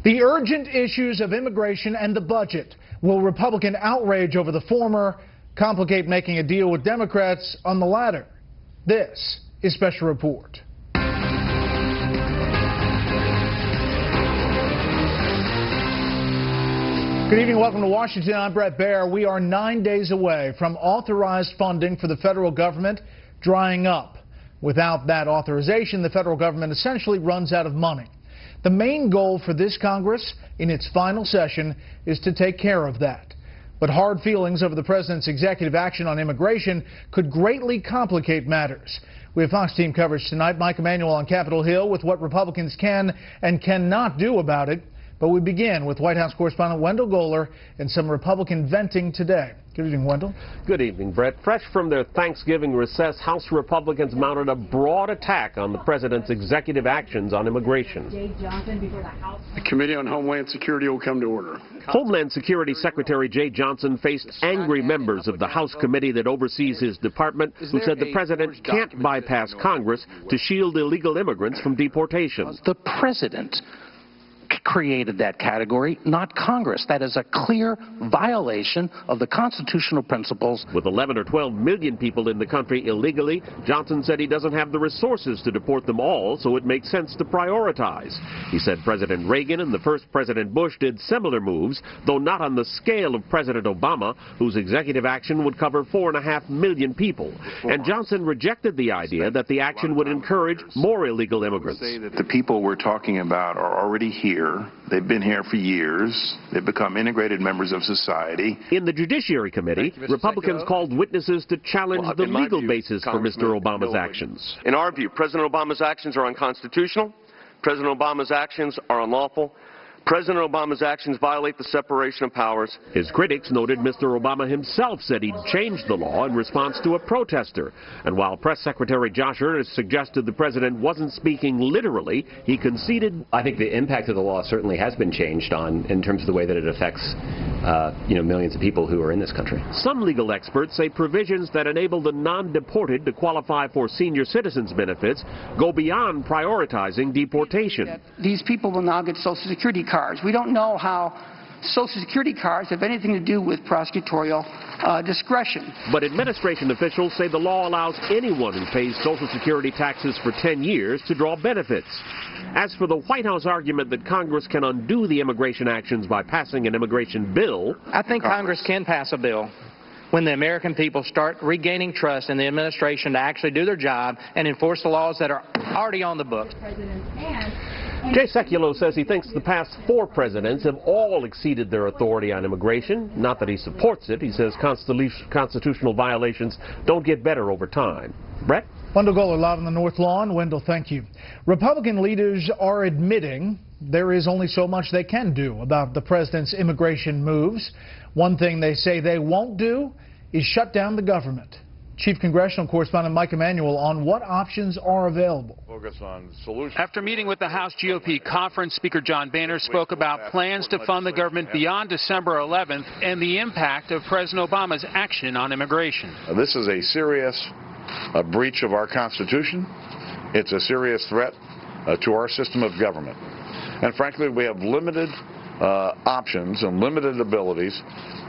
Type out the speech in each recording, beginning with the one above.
The urgent issues of immigration and the budget. Will Republican outrage over the former complicate making a deal with Democrats on the latter? This is Special Report. Good evening. Welcome to Washington. I'm Brett Baer. We are 9 days away from authorized funding for the federal government drying up. Without that authorization, the federal government essentially runs out of money. The main goal for this Congress in its final session is to take care of that. But hard feelings over the president's executive action on immigration could greatly complicate matters. We have Fox team coverage tonight. Mike Emanuel on Capitol Hill with what Republicans can and cannot do about it. But we begin with White House correspondent Wendell Goler and some Republican venting today. Good evening, Wendell. Good evening, Brett. Fresh from their Thanksgiving recess, House Republicans mounted a broad attack on the president's executive actions on immigration. The Committee on Homeland Security will come to order. Homeland Security Secretary Jay Johnson faced angry members of the House committee that oversees his department who said the president can't bypass Congress to shield illegal immigrants from deportation. The president created that category, not Congress. That is a clear violation of the constitutional principles. With 11 or 12 million people in the country illegally, Johnson said he doesn't have the resources to deport them all, so it makes sense to prioritize. He said President Reagan and the first President Bush did similar moves, though not on the scale of President Obama, whose executive action would cover 4.5 million people. And Johnson rejected the idea that the action would encourage more illegal immigrants. The people we're talking about are already here. They've been here for years. They've become integrated members of society. In the Judiciary Committee, Republicans called witnesses to challenge the legal basis for Mr. Obama's actions. In our view, President Obama's actions are unconstitutional. President Obama's actions are unlawful. President Obama's actions violate the separation of powers. His critics noted Mr. Obama himself said he'd changed the law in response to a protester. And while Press Secretary Josh Earnest suggested the president wasn't speaking literally, he conceded. I think the impact of the law certainly has been changed in terms of the way that it affects millions of people who are in this country. Some legal experts say provisions that enable the non-deported to qualify for senior citizens benefits go beyond prioritizing deportation. These people will now get Social Security cards. We don't know how Social Security cards have anything to do with prosecutorial discretion. But administration officials say the law allows anyone who pays Social Security taxes for 10 years to draw benefits. As for the White House argument that Congress can undo the immigration actions by passing an immigration bill, I think Congress can pass a bill when the American people start regaining trust in the administration to actually do their job and enforce the laws that are already on the books. Jay Sekulow says he thinks the past 4 presidents have all exceeded their authority on immigration. Not that he supports it. He says constitutional violations don't get better over time. Brett? Wendell Goler live on the North Lawn. Wendell, thank you. Republican leaders are admitting there is only so much they can do about the president's immigration moves. One thing they say they won't do is shut down the government. Chief Congressional Correspondent Mike Emanuel on what options are available. Focus on solutions. After meeting with the House GOP conference, Speaker John Boehner spoke about plans to fund the government beyond December 11th and the impact of President Obama's action on immigration. This is a serious breach of our Constitution. It's a serious threat to our system of government. And frankly, we have limited options and limited abilities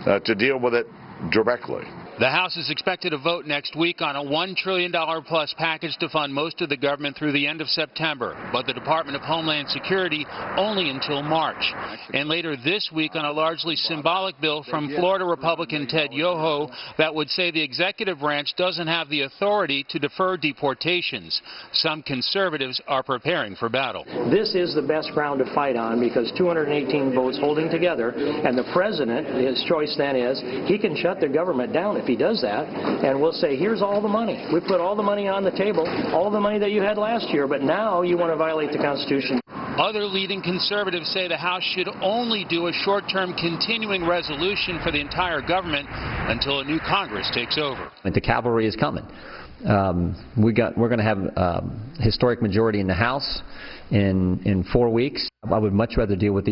to deal with it directly. The House is expected to vote next week on a $1 trillion plus package to fund most of the government through the end of September, but the Department of Homeland Security only until March. And later this week on a largely symbolic bill from Florida Republican Ted Yoho that would say the executive branch doesn't have the authority to defer deportations. Some conservatives are preparing for battle. This is the best ground to fight on because 218 votes holding together, and the president, his choice then is he can shut the government down if he does that, and we'll say, here's all the money. We put all the money on the table, all the money that you had last year, but now you want to violate the Constitution. Other leading conservatives say the House should only do a short-term continuing resolution for the entire government until a new Congress takes over. And the cavalry is coming. We're going to have historic majority in the House in 4 weeks. I would much rather deal with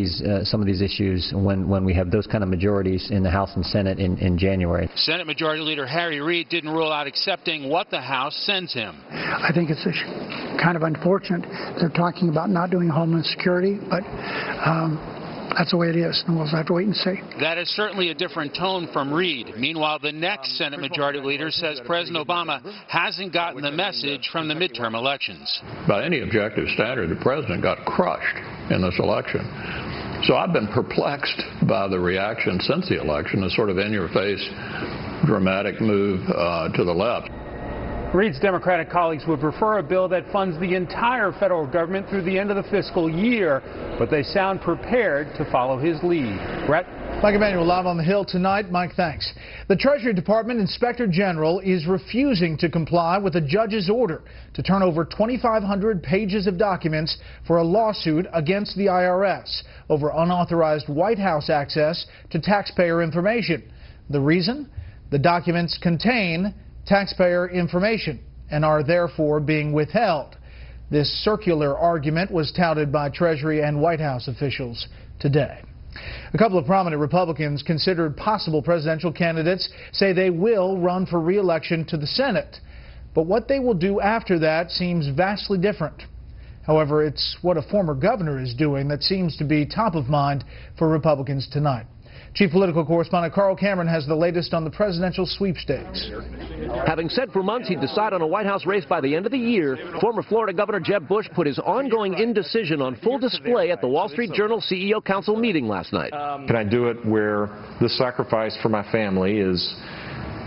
some of these issues when we have those kind of majorities in the House and Senate in January. Senate Majority Leader Harry Reid didn't rule out accepting what the House sends him. I think it's kind of unfortunate they're talking about not doing Homeland Security, but that's the way it is, and we'll have to wait and see. That is certainly a different tone from Reid. Meanwhile, the next Senate Majority Leader says President Obama hasn't gotten the message from the midterm elections. By any objective standard, the president got crushed in this election. So I've been perplexed by the reaction since the election, a sort of in-your-face, dramatic move to the left. Reid's Democratic colleagues would prefer a bill that funds the entire federal government through the end of the fiscal year, but they sound prepared to follow his lead. Brett? Mike Emanuel live on the Hill tonight. Mike, thanks. The Treasury Department Inspector General is refusing to comply with a judge's order to turn over 2,500 pages of documents for a lawsuit against the IRS over unauthorized White House access to taxpayer information. The reason? The documents contain taxpayer information and are therefore being withheld. This circular argument was touted by Treasury and White House officials today. A couple of prominent Republicans considered possible presidential candidates say they will run for re-election to the Senate. But what they will do after that seems vastly different. However, it's what a former governor is doing that seems to be top of mind for Republicans tonight. Chief political correspondent Carl Cameron has the latest on the presidential sweepstakes. Having said for months he'd decide on a White House race by the end of the year, former Florida Governor Jeb Bush put his ongoing indecision on full display at the Wall Street Journal CEO Council meeting last night. Can I do it where the sacrifice for my family is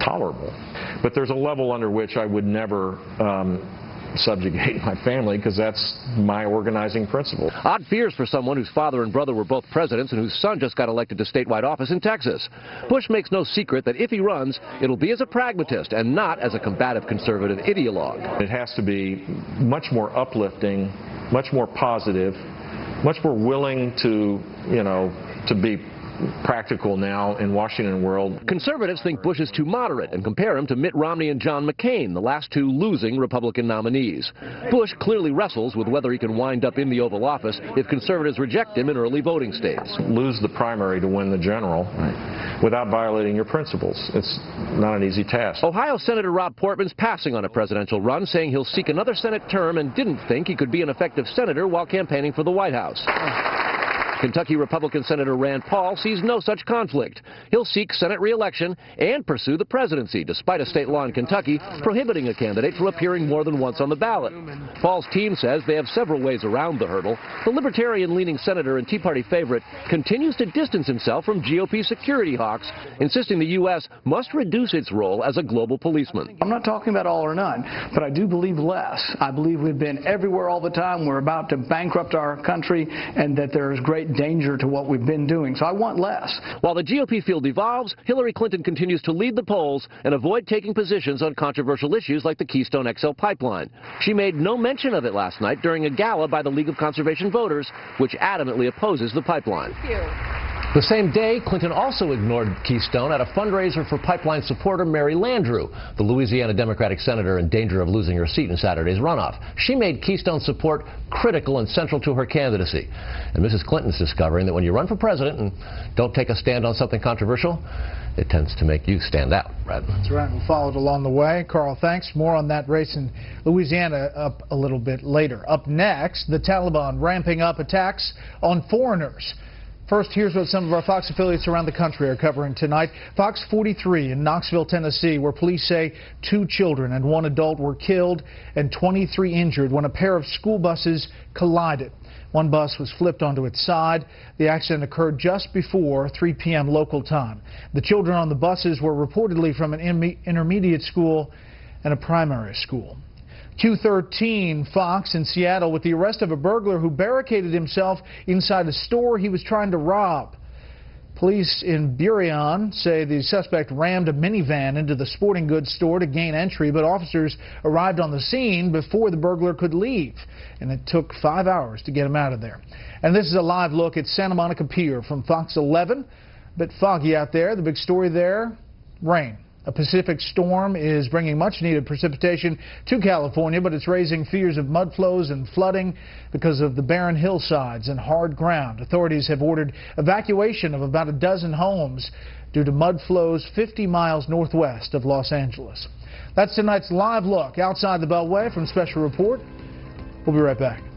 tolerable? But there's a level under which I would never subjugate my family, because that's my organizing principle. Odd fears for someone whose father and brother were both presidents and whose son just got elected to statewide office in Texas. Bush makes no secret that if he runs, it'll be as a pragmatist and not as a combative conservative ideologue. It has to be much more uplifting, much more positive, much more willing to, to be practical now in Washington world. Conservatives think Bush is too moderate and compare him to Mitt Romney and John McCain, the last two losing Republican nominees. Bush clearly wrestles with whether he can wind up in the Oval Office if conservatives reject him in early voting states. Lose the primary to win the general without violating your principles. It's not an easy task. Ohio Senator Rob Portman's passing on a presidential run, saying he'll seek another Senate term and didn't think he could be an effective senator while campaigning for the White House. Kentucky Republican Senator Rand Paul sees no such conflict. He'll seek Senate re-election and pursue the presidency, despite a state law in Kentucky prohibiting a candidate from appearing more than once on the ballot. Paul's team says they have several ways around the hurdle. The libertarian-leaning senator and Tea Party favorite continues to distance himself from GOP security hawks, insisting the U.S. must reduce its role as a global policeman. I'm not talking about all or none, but I do believe less. I believe we've been everywhere all the time. We're about to bankrupt our country, and that there's great danger to what we've been doing. So I want less. While the GOP field evolves, Hillary Clinton continues to lead the polls and avoid taking positions on controversial issues like the Keystone XL pipeline. She made no mention of it last night during a gala by the League of Conservation Voters, which adamantly opposes the pipeline. Thank you. The same day, Clinton also ignored Keystone at a fundraiser for pipeline supporter Mary Landrieu, the Louisiana Democratic senator in danger of losing her seat in Saturday's runoff. She made Keystone support critical and central to her candidacy. And Mrs. Clinton's discovering that when you run for president and don't take a stand on something controversial, it tends to make you stand out. Right? That's right. We'll follow it along the way. Carl, thanks. More on that race in Louisiana up a little bit later. Up next, the Taliban ramping up attacks on foreigners. First, here's what some of our Fox affiliates around the country are covering tonight. Fox 43 in Knoxville, Tennessee, where police say 2 children and 1 adult were killed and 23 injured when a pair of school buses collided. One bus was flipped onto its side. The accident occurred just before 3 p.m. local time. The children on the buses were reportedly from an intermediate school and a primary school. Q13 Fox in Seattle with the arrest of a burglar who barricaded himself inside a store he was trying to rob. Police in Burien say the suspect rammed a minivan into the sporting goods store to gain entry, but officers arrived on the scene before the burglar could leave, and it took 5 hours to get him out of there. And this is a live look at Santa Monica Pier from Fox 11. A bit foggy out there. The big story there, rain. A Pacific storm is bringing much-needed precipitation to California, but it's raising fears of mud flows and flooding because of the barren hillsides and hard ground. Authorities have ordered evacuation of about a dozen homes due to mud flows 50 miles northwest of Los Angeles. That's tonight's live look outside the Beltway from Special Report. We'll be right back.